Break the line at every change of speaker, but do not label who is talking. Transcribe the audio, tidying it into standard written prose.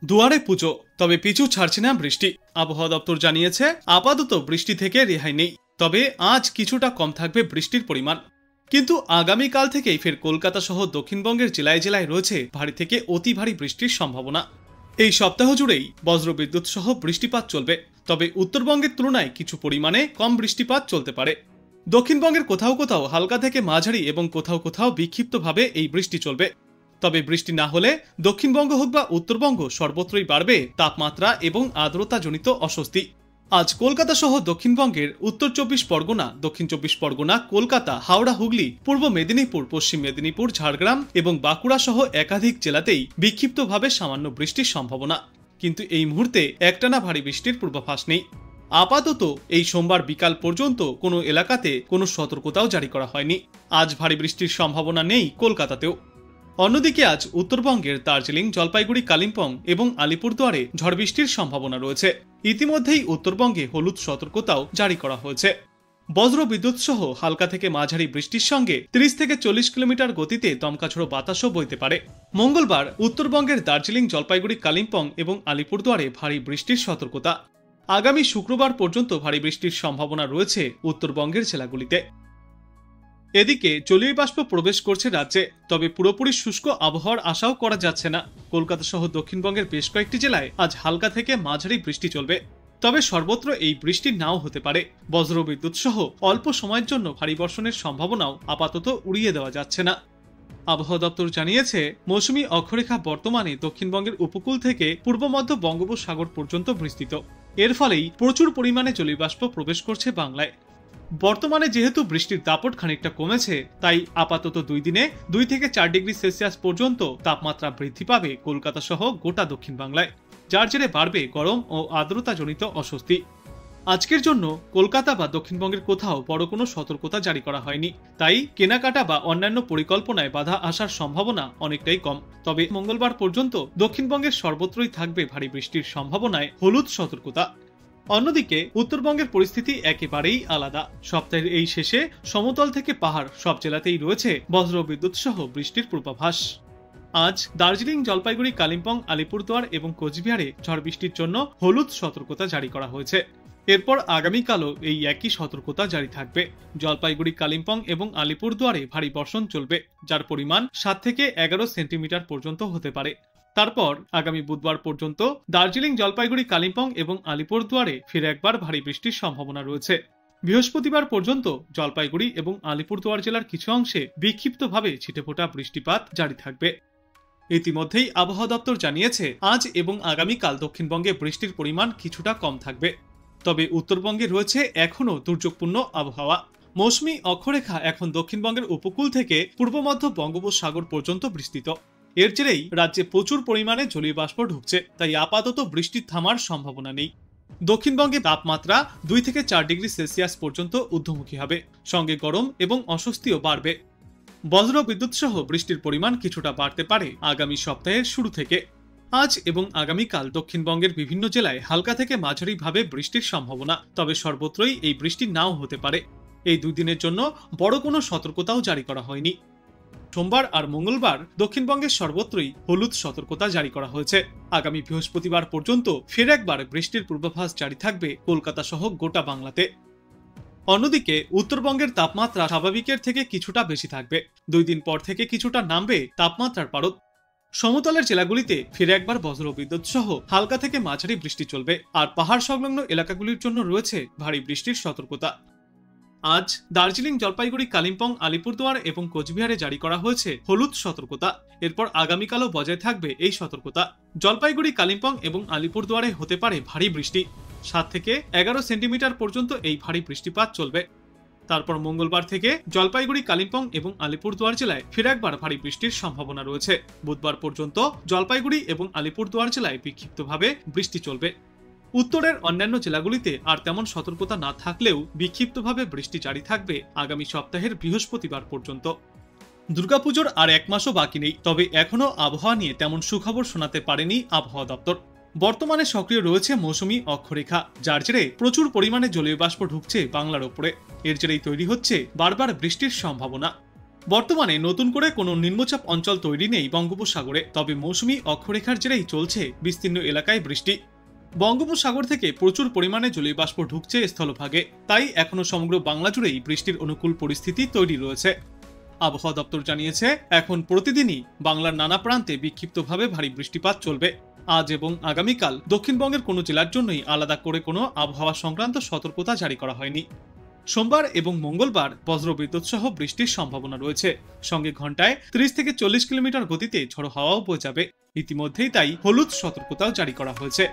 দুয়ারে পুজো, তবে পিছু ছাড়ছে না বৃষ্টি। আবহাওয়া দপ্তর জানিয়েছে আপাতত বৃষ্টি থেকে রেহাই নেই, তবে আজ কিছুটা কম থাকবে বৃষ্টির পরিমাণ। কিন্তু আগামীকাল থেকেই ফের কলকাতা সহ দক্ষিণবঙ্গের জেলায় জেলায় রয়েছে ভারী থেকে অতি ভারী বৃষ্টির সম্ভাবনা। এই সপ্তাহ জুড়েই বজ্রবিদ্যুৎ সহ বৃষ্টিপাত চলবে, তবে উত্তরবঙ্গের তুলনায় কিছু পরিমাণে কম বৃষ্টিপাত চলতে পারে। দক্ষিণবঙ্গের কোথাও কোথাও হালকা থেকে মাঝারি এবং কোথাও কোথাও বিক্ষিপ্তভাবে এই বৃষ্টি চলবে। তবে বৃষ্টি না হলে দক্ষিণবঙ্গ হোক বা উত্তরবঙ্গ সর্বত্রই বাড়বে তাপমাত্রা এবং আর্দ্রতাজনিত অস্বস্তি। আজ কলকাতা সহ দক্ষিণবঙ্গের উত্তর 24 পরগনা, দক্ষিণ 24 পরগনা, কলকাতা, হাওড়া, হুগলি, পূর্ব মেদিনীপুর, পশ্চিম মেদিনীপুর, ঝাড়গ্রাম এবং বাঁকুড়া সহ একাধিক জেলাতেই বিক্ষিপ্তভাবে সামান্য বৃষ্টির সম্ভাবনা। কিন্তু এই মুহূর্তে একটানা ভারী বৃষ্টির পূর্বাভাস নেই। আপাতত এই সোমবার বিকাল পর্যন্ত কোনো এলাকাতে কোনো সতর্কতাও জারি করা হয়নি। আজ ভারী বৃষ্টির সম্ভাবনা নেই কলকাতাতেও। অন্যদিকে আজ উত্তরবঙ্গের দার্জিলিং, জলপাইগুড়ি, কালিম্পং এবং আলিপুরদুয়ারে ঝড় বৃষ্টির সম্ভাবনা রয়েছে। ইতিমধ্যেই উত্তরবঙ্গে হলুদ সতর্কতাও জারি করা হয়েছে। বজ্র বিদ্যুৎ সহ হালকা থেকে মাঝারি বৃষ্টির সঙ্গে 30 থেকে 40 কিলোমিটার গতিতে দমকাঝড়ো বাতাসও বইতে পারে। মঙ্গলবার উত্তরবঙ্গের দার্জিলিং, জলপাইগুড়ি, কালিম্পং এবং আলিপুরদুয়ারে ভারী বৃষ্টির সতর্কতা। আগামী শুক্রবার পর্যন্ত ভারী বৃষ্টির সম্ভাবনা রয়েছে উত্তরবঙ্গের জেলাগুলিতে। এদিকে জলীয় বাষ্প প্রবেশ করছে রাজ্যে, তবে পুরোপুরি শুষ্ক আবহাওয়ার আশাও করা যাচ্ছে না। কলকাতা সহ দক্ষিণবঙ্গের বেশ কয়েকটি জেলায় আজ হালকা থেকে মাঝারি বৃষ্টি চলবে, তবে সর্বত্র এই বৃষ্টি নাও হতে পারে। বজ্রবিদ্যুৎ সহ অল্প সময়ের জন্য ভারী বর্ষণের সম্ভাবনাও আপাতত উড়িয়ে দেওয়া যাচ্ছে না। আবহাওয়া দপ্তর জানিয়েছে মৌসুমী অক্ষরেখা বর্তমানে দক্ষিণবঙ্গের উপকূল থেকে পূর্ব মধ্য বঙ্গোপসাগর পর্যন্ত বিস্তৃত। এর ফলেই প্রচুর পরিমাণে জলীয় বাষ্প প্রবেশ করছে বাংলায়। বর্তমানে যেহেতু বৃষ্টির দাপট খানিকটা কমেছে, তাই আপাতত 2 দিনে 2 থেকে 4 ডিগ্রি সেলসিয়াস পর্যন্ত তাপমাত্রা বৃদ্ধি পাবে কলকাতা সহ গোটা দক্ষিণ বাংলায়, যার জেরে বাড়বে গরম ও আর্দ্রতাজনিত অস্বস্তি। আজকের জন্য কলকাতা বা দক্ষিণবঙ্গের কোথাও বড় কোনো সতর্কতা জারি করা হয়নি, তাই কেনাকাটা বা অন্যান্য পরিকল্পনায় বাধা আসার সম্ভাবনা অনেকটাই কম। তবে মঙ্গলবার পর্যন্ত দক্ষিণবঙ্গের সর্বত্রই থাকবে ভারী বৃষ্টির সম্ভাবনায় হলুদ সতর্কতা। অন্যদিকে উত্তরবঙ্গের পরিস্থিতি একেবারেই আলাদা। সপ্তাহের এই শেষে সমতল থেকে পাহাড় সব জেলাতেই রয়েছে বজ্রবিদ্যুৎ সহ বৃষ্টির পূর্বাভাস। আজ দার্জিলিং, জলপাইগুড়ি, কালিম্পং, আলিপুরদুয়ার এবং কোচবিহারে ঝড় বৃষ্টির জন্য হলুদ সতর্কতা জারি করা হয়েছে। এরপর আগামীকালও এই একই সতর্কতা জারি থাকবে। জলপাইগুড়ি, কালিম্পং এবং আলিপুরদুয়ারে ভারী বর্ষণ চলবে, যার পরিমাণ 7 থেকে 11 সেন্টিমিটার পর্যন্ত হতে পারে। তারপর আগামী বুধবার পর্যন্ত দার্জিলিং, জলপাইগুড়ি, কালিম্পং এবং আলিপুরদুয়ারে ফিরে একবার ভারী বৃষ্টির সম্ভাবনা রয়েছে। বৃহস্পতিবার পর্যন্ত জলপাইগুড়ি এবং আলিপুরদুয়ার জেলার কিছু অংশে বিক্ষিপ্তভাবে ছিটেফোঁটা বৃষ্টিপাত জারি থাকবে। ইতিমধ্যেই আবহাওয়া দপ্তর জানিয়েছে আজ এবং আগামীকাল দক্ষিণবঙ্গে বৃষ্টির পরিমাণ কিছুটা কম থাকবে, তবে উত্তরবঙ্গে রয়েছে এখনও দুর্যোগপূর্ণ আবহাওয়া। মৌসুমী অক্ষরেখা এখন দক্ষিণবঙ্গের উপকূল থেকে পূর্ব মধ্য বঙ্গোপসাগর পর্যন্ত বিস্তৃত। এর জেরেই রাজ্যে প্রচুর পরিমাণে জলীয় বাষ্প ঢুকছে, তাই আপাতত বৃষ্টির থামার সম্ভাবনা নেই। দক্ষিণবঙ্গে তাপমাত্রা 2 থেকে 4 ডিগ্রি সেলসিয়াস পর্যন্ত ঊর্ধ্বমুখী হবে, সঙ্গে গরম এবং অস্বস্তিও বাড়বে। বজ্র বিদ্যুৎ সহ বৃষ্টির পরিমাণ কিছুটা বাড়তে পারে আগামী সপ্তাহের শুরু থেকে। আজ এবং আগামীকাল দক্ষিণবঙ্গের বিভিন্ন জেলায় হালকা থেকে মাঝারি ভাবে বৃষ্টির সম্ভাবনা, তবে সর্বত্রই এই বৃষ্টি নাও হতে পারে। এই 2 দিনের জন্য বড় কোনো সতর্কতাও জারি করা হয়নি। সোমবার আর মঙ্গলবার দক্ষিণবঙ্গের সর্বত্রই হলুদ সতর্কতা জারি করা হয়েছে। আগামী বৃহস্পতিবার পর্যন্ত ফের একবার বৃষ্টির পূর্বাভাস জারি থাকবে কলকাতা সহ গোটা বাংলাতে। অন্যদিকে উত্তরবঙ্গের তাপমাত্রা স্বাভাবিকের থেকে কিছুটা বেশি থাকবে। 2 দিন পর থেকে কিছুটা নামবে তাপমাত্রার পারদ। সমতলের জেলাগুলিতে ফিরে একবার বজ্রবিদ্যুৎ সহ হালকা থেকে মাঝারি বৃষ্টি চলবে, আর পাহাড় সংলগ্ন এলাকাগুলির জন্য রয়েছে ভারী বৃষ্টির সতর্কতা। আজ দার্জিলিং, জলপাইগুড়ি, কালিম্পং, আলিপুরদুয়ার এবং কোচবিহারে জারি করা হয়েছে হলুদ সতর্কতা। এরপর আগামীকালও বজায় থাকবে এই সতর্কতা। জলপাইগুড়ি, কালিম্পং এবং আলিপুরদুয়ারে হতে পারে ভারী বৃষ্টি। 7 থেকে 11 সেন্টিমিটার পর্যন্ত এই ভারী বৃষ্টিপাত চলবে। তারপর মঙ্গলবার থেকে জলপাইগুড়ি, কালিম্পং এবং আলিপুরদুয়ার জেলায় ফিরে একবার ভারী বৃষ্টির সম্ভাবনা রয়েছে। বুধবার পর্যন্ত জলপাইগুড়ি এবং আলিপুরদুয়ার জেলায় বিক্ষিপ্তভাবে বৃষ্টি চলবে। উত্তরের অন্যান্য জেলাগুলিতে আর তেমন সতর্কতা না থাকলেও বিক্ষিপ্তভাবে বৃষ্টি জারি থাকবে আগামী সপ্তাহের বৃহস্পতিবার পর্যন্ত। দুর্গাপুজোর আর 1 মাসও বাকি নেই, তবে এখনো আবহাওয়া নিয়ে তেমন সুখবর শোনাতে পারেনি আবহাওয়া দপ্তর। বর্তমানে সক্রিয় রয়েছে মৌসুমী অক্ষরেখা, যার জেরে প্রচুর পরিমাণে জলীয় বাষ্প ঢুকছে বাংলার ওপরে। এর জেরেই তৈরি হচ্ছে বারবার বৃষ্টির সম্ভাবনা। বর্তমানে নতুন করে কোনো নিম্নচাপ অঞ্চল তৈরি নেই বঙ্গোপসাগরে, তবে মৌসুমী অক্ষরেখার জেরেই চলছে বিস্তীর্ণ এলাকায় বৃষ্টি। বঙ্গোপসাগর থেকে প্রচুর পরিমাণে জলীয় বাষ্প ঢুকছে স্থলভাগে, তাই এখনো সমগ্র বাংলা জুড়েই বৃষ্টির অনুকূল পরিস্থিতি তৈরি রয়েছে। আবহাওয়া দপ্তর জানিয়েছে, এখন প্রতিদিনই বাংলার নানা প্রান্তে বিক্ষিপ্তভাবে ভারী বৃষ্টিপাত চলবে। আজ এবং আগামীকাল দক্ষিণবঙ্গের কোনো জেলার জন্যই আলাদা করে কোনো আবহাওয়া সংক্রান্ত সতর্কতা জারি করা হয়নি। সোমবার এবং মঙ্গলবার বজ্রবিদ্যুৎ সহ বৃষ্টির সম্ভাবনা রয়েছে, সঙ্গে ঘন্টায় 30 থেকে 40 কিলোমিটার গতিতে ঝড়ো হাওয়াও বয়ে যাবে। ইতিমধ্যেই তাই হলুদ সতর্কতাও জারি করা হয়েছে।